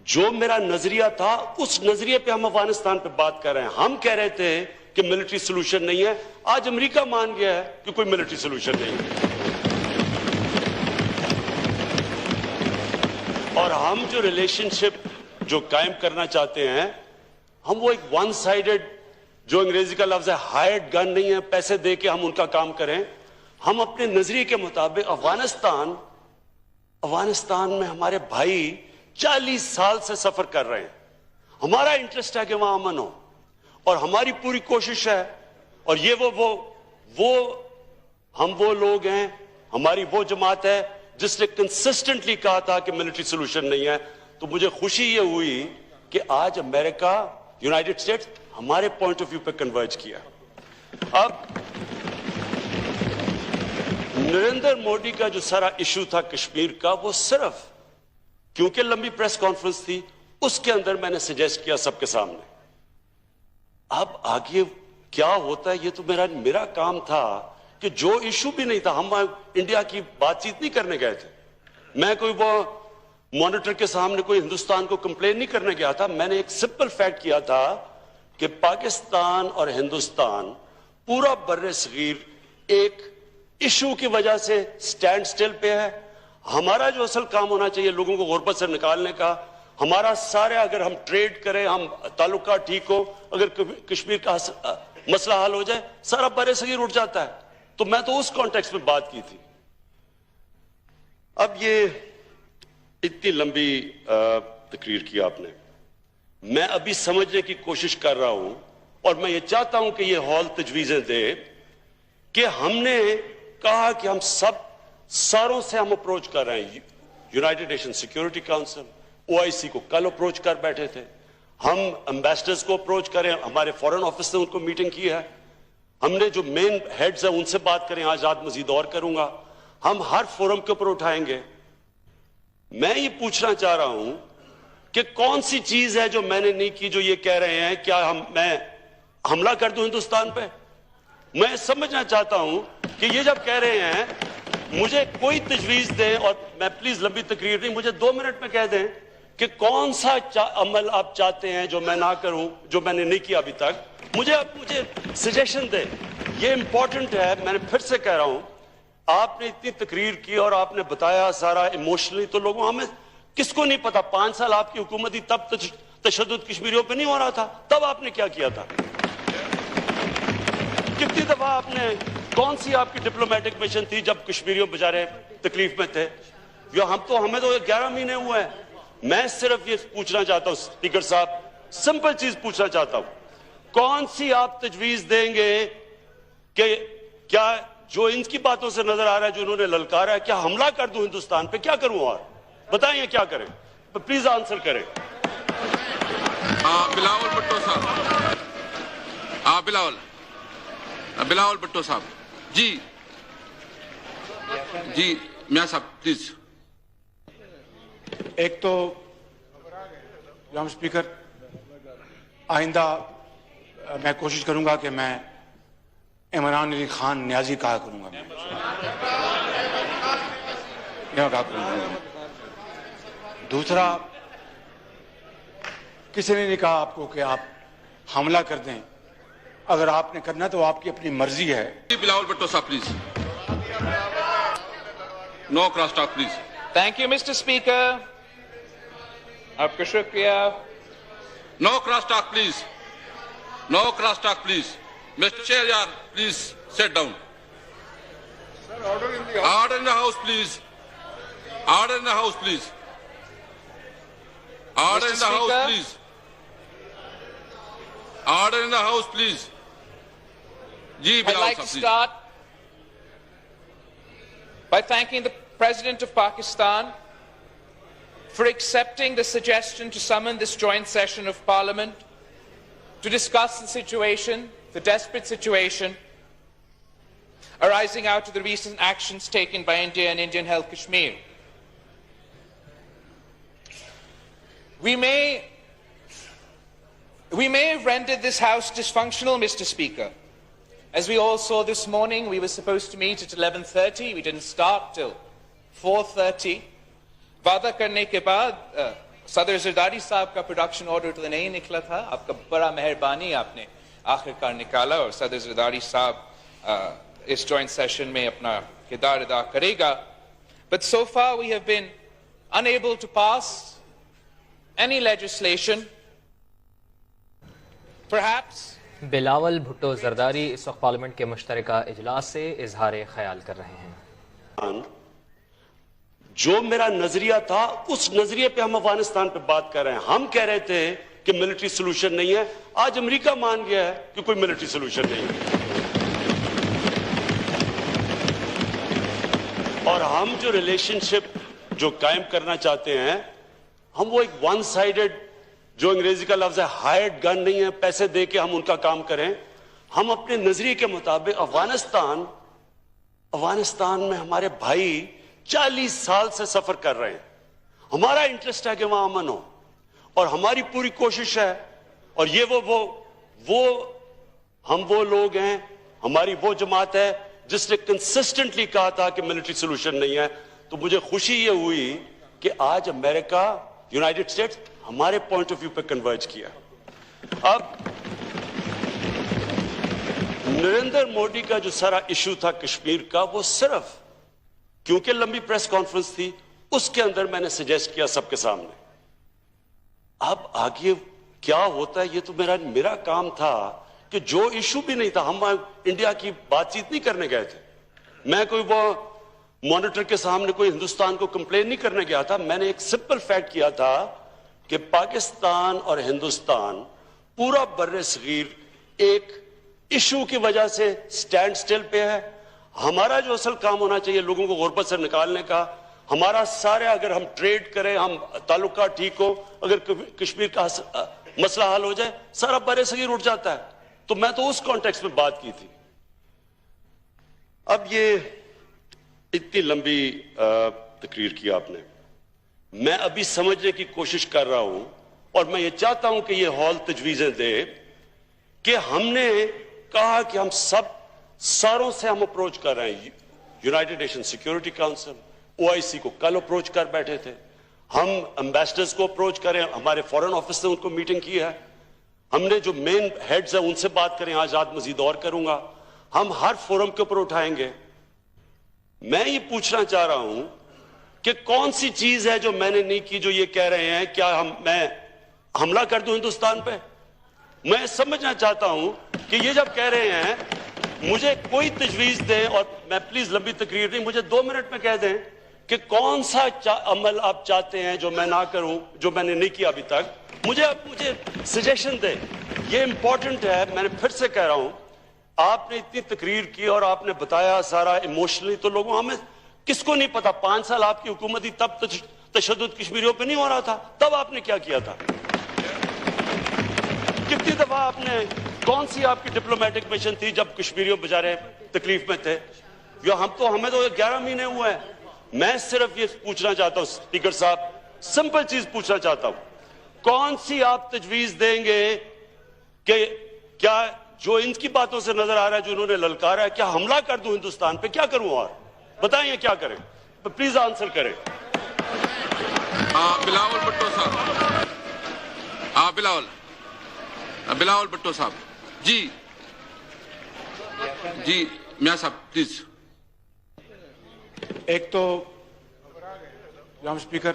جو میرا نظریہ تھا اس نظریے پہ ہم افغانستان پہ بات کر رہے ہیں. ہم کہہ رہے تھے کہ ملٹری سولوشن نہیں ہے, آج امریکہ مان گیا ہے کہ کوئی ملٹری سولوشن نہیں ہے. اور ہم جو ریلیشن شپ جو قائم کرنا چاہتے ہیں, ہم وہ ایک ون سائیڈڈ, جو انگریزی کا لفظ ہے ہائرڈ گن نہیں ہے, پیسے دے کے ہم ان کا کام کریں. ہم اپنے نظریے کے مطابق افغانستان میں ہمارے بھائی 40 سال سے سفر کر رہے ہیں. ہمارا انٹرسٹ ہے کہ وہاں امن ہو, اور ہماری پوری کوشش ہے. اور یہ ہم وہ لوگ ہیں, ہماری وہ جماعت ہے جس نے کنسسٹنٹلی کہا تھا کہ ملٹری سولوشن نہیں ہے. تو مجھے خوشی یہ ہوئی کہ آج امریکہ, یونائٹڈ اسٹیٹس ہمارے پوائنٹ آف ویو پہ کنورج کیا. اب نریندر مودی کا جو سارا ایشو تھا کشمیر کا, وہ صرف کیونکہ لمبی پریس کانفرنس تھی, اس کے اندر میں نے سجیسٹ کیا سب کے سامنے. اب آگے کیا ہوتا ہے یہ تو میرا کام تھا کہ جو ایشو بھی نہیں تھا, ہم انڈیا کی بات چیت نہیں کرنے گئے تھے. میں کوئی وہ مانیٹر کے سامنے کوئی ہندوستان کو کمپلین نہیں کرنے گیا تھا. میں نے ایک سمپل فیکٹ کیا تھا کہ پاکستان اور ہندوستان پورا بر صغیر ایک ایشو کی وجہ سے سٹینڈ سٹل پہ ہے. ہمارا جو اصل کام ہونا چاہیے لوگوں کو غربت سے نکالنے کا, ہمارا سارے اگر ہم ٹریڈ کریں, ہم تعلقات ٹھیک ہو, اگر کشمیر کا مسئلہ حل ہو جائے, سارا بر صغیر اٹھ جاتا ہے. تو میں تو اس کانٹیکس میں بات کی تھی. اب یہ اتنی لمبی تقریر کی آپ نے, میں ابھی سمجھنے کی کوشش کر رہا ہوں, اور میں یہ چاہتا ہوں کہ یہ ہال تجویزیں دے کہ ہم نے کہا کہ ہم ساروں سے ہم اپروچ کر رہے ہیں. United nation security council, OIC کو کل اپروچ کر بیٹھے تھے, ہم امبیسڈرز کو اپروچ کریں, ہمارے فورن آفس نے ان کو میٹنگ کی ہے, ہم نے جو مین ہیڈز ہیں ان سے بات کریں, آج رات مزید اور کروں گا, ہم ہر فورم کے اوپر اٹھائیں گے. میں یہ پوچھنا چاہ رہا ہوں کہ کون سی چیز ہے جو میں نے نہیں کی جو یہ کہہ رہے ہیں کیا میں حملہ کر دوں ہندوستان پہ. میں سمجھنا چاہتا ہوں کہ یہ جب کہہ رہے ہیں مجھے کوئی تجویز دیں, اور میں پلیز لمبی تقریر نہیں, مجھے 2 منٹ میں کہہ دیں کہ کون سا عمل آپ چاہتے ہیں جو میں نہ کروں, جو میں نے نہیں کیا ابھی تک. مجھے سجیشن دیں, یہ امپورٹنٹ ہے. میں نے پھر سے کہہ رہا ہوں, آپ نے اتنی تقریر کی اور آپ نے بتایا سارا ایموشنلی, تو لوگوں ہمیں کس کو نہیں پتا 5 سال آپ کی حکومت تھی, تب تشدد کشمیریوں پہ نہیں ہو رہا تھا, تب آپ نے کیا کیا تھا, کتنی دفعہ آپ نے, کون سی آپ کی ڈپلومیٹک مشن تھی جب کشمیریوں بیچارے تکلیف میں تھے. ہمیں تو 11 مہینے ہوئے ہیں. میں صرف یہ پوچھنا چاہتا ہوں اسپیکر صاحب, سمپل چیز پوچھنا چاہتا ہوں, کون سی آپ تجویز دیں گے کہ کیا جو ان کی باتوں سے نظر آ رہا ہے جو انہوں نے للکارا ہے, کیا حملہ کر دوں ہندوستان پہ, کیا کروں, اور بتائیں کیا کریں, پلیز آنسر کریں. بلاول بھٹو صاحب, بلاول بھٹو صاحب, جی میاں صاحب پلیز. ایک تو جناب اسپیکر, آئندہ میں کوشش کروں گا کہ میں عمران علی خان نیازی کہا کروں گا, دوسرا, کسی نے نہیں کہا آپ کو کہ آپ حملہ کر دیں, اگر آپ نے کرنا تو آپ کی اپنی مرضی ہے. بلاول بھٹو صاحب please, no cross talk please. Thank you mister speaker, آپ کا شکریہ. No cross talk please, no cross talk please. Mr. Chair, please sit down. Sir, order in the house, please. Order in the house, please. Order in the house, please. Order in the house, please. I'd like to start by thanking the President of Pakistan for accepting the suggestion to summon this joint session of Parliament to discuss the situation, the desperate situation arising out of the recent actions taken by India and Indian held Kashmir. We may have rendered this House dysfunctional, Mr. Speaker. As we all saw this morning, we were supposed to meet at 11:30. We didn't start till 4:30. Vada karne ke baad, صدر زرداری صاحب کا production order تو نہیں نکلا تھا, آپ کا بڑا مہربانی, آپ نے آخر کار نکالا, اور صدر زرداری صاحب اس جوائنٹ سیشن میں اپنا کردار ادا کرے گا. But so far we have been unable to pass any legislation. Perhaps Bilawal Bhutto Zardari اس وقت پارلیمنٹ کے مشترکہ اجلاس سے اظہار خیال کر رہے ہیں. جو میرا نظریہ تھا اس نظریے پہ ہم افغانستان پہ بات کر رہے ہیں. ہم کہہ رہے تھے کہ ملٹری سولوشن نہیں ہے, آج امریکہ مان گیا ہے کہ کوئی ملٹری سولوشن نہیں ہے. اور ہم جو ریلیشن شپ جو قائم کرنا چاہتے ہیں, ہم وہ ایک ون سائیڈڈ, جو انگریزی کا لفظ ہے ہائرڈ گن نہیں ہے, پیسے دے کے ہم ان کا کام کریں. ہم اپنے نظریے کے مطابق افغانستان میں ہمارے بھائی 40 سال سے سفر کر رہے ہیں. ہمارا انٹرسٹ ہے کہ وہاں امن ہو, اور ہماری پوری کوشش ہے. اور یہ ہم وہ لوگ ہیں, ہماری وہ جماعت ہے جس نے کنسسٹنٹلی کہا تھا کہ ملٹری سولوشن نہیں ہے. تو مجھے خوشی یہ ہوئی کہ آج امریکہ, یونائٹڈ اسٹیٹس ہمارے پوائنٹ آف ویو پہ کنورج کیا. اب نریندر مودی کا جو سارا ایشو تھا کشمیر کا, وہ صرف کیونکہ لمبی پریس کانفرنس تھی, اس کے اندر میں نے سجیسٹ کیا سب کے سامنے. اب آگے کیا ہوتا ہے یہ تو میرا کام تھا کہ جو ایشو بھی نہیں تھا, ہم انڈیا کی بات چیت نہیں کرنے گئے تھے. میں کوئی وہ مانیٹر کے سامنے کوئی ہندوستان کو کمپلین نہیں کرنے گیا تھا. میں نے ایک سمپل فیکٹ کیا تھا کہ پاکستان اور ہندوستان پورا بر صغیر ایک ایشو کی وجہ سے سٹینڈ سٹل پہ ہے. ہمارا جو اصل کام ہونا چاہیے لوگوں کو غربت سے نکالنے کا, ہمارا سارے, اگر ہم ٹریڈ کریں, ہم تعلقات ٹھیک ہو, اگر کشمیر کا مسئلہ حل ہو جائے, سارا بر صغیر اٹھ جاتا ہے. تو میں تو اس کانٹیکس میں بات کی تھی. اب یہ اتنی لمبی تقریر کی آپ نے, میں ابھی سمجھنے کی کوشش کر رہا ہوں, اور میں یہ چاہتا ہوں کہ یہ ہال تجویزیں دے کہ ہم نے کہا کہ ہم ساروں سے ہم اپروچ کر رہے ہیں. United nation security council, OIC کو کل اپروچ کر بیٹھے تھے, ہم امبیسڈرز کو اپروچ کریں, ہمارے فورن آفس نے ان کو میٹنگ کی ہے, ہم نے جو مین ہیڈز ہیں ان سے بات کریں. آج رات مزید اور کروں گا, ہم ہر فورم کے اوپر اٹھائیں گے. میں یہ پوچھنا چاہ رہا ہوں کہ کون سی چیز ہے جو میں نے نہیں کی جو یہ کہہ رہے ہیں, کیا میں حملہ کر دوں ہندوستان پہ؟ میں سمجھنا چاہتا ہوں کہ یہ جب کہہ رہے ہیں مجھے کوئی تجویز دیں, اور میں پلیز لمبی تقریر نہیں, مجھے 2 منٹ میں کہہ دیں کہ کون سا عمل آپ چاہتے ہیں جو میں نہ کروں, جو میں نے نہیں کیا ابھی تک. مجھے سجیشن دیں, یہ امپورٹنٹ ہے. میں نے پھر سے کہہ رہا ہوں, آپ نے اتنی تقریر کی اور آپ نے بتایا سارا ایموشنلی, تو لوگوں, ہمیں کس کو نہیں پتا 5 سال آپ کی حکومت تھی, تب تشدد کشمیریوں پہ نہیں ہو رہا تھا, تب آپ نے کیا کیا تھا, کتنی دفعہ آپ نے, کون سی آپ کی ڈپلومیٹک مشن تھی جب کشمیریوں بیچارے تکلیف میں تھے. ہمیں تو 11 مہینے ہوئے ہیں. میں صرف یہ پوچھنا چاہتا ہوں اسپیکر صاحب, سمپل چیز پوچھنا چاہتا ہوں, کون سی آپ تجویز دیں گے کہ کیا جو ان کی باتوں سے نظر آ رہا ہے, جو انہوں نے للکارا ہے, کیا حملہ کر دوں ہندوستان پہ, کیا کروں, اور بتائیں یہ کیا کریں, پلیز آنسر کریں. بلاول بھٹو صاحب, بلاول بھٹو صاحب, جی میاں صاحب پلیز. ایک تو جناب اسپیکر,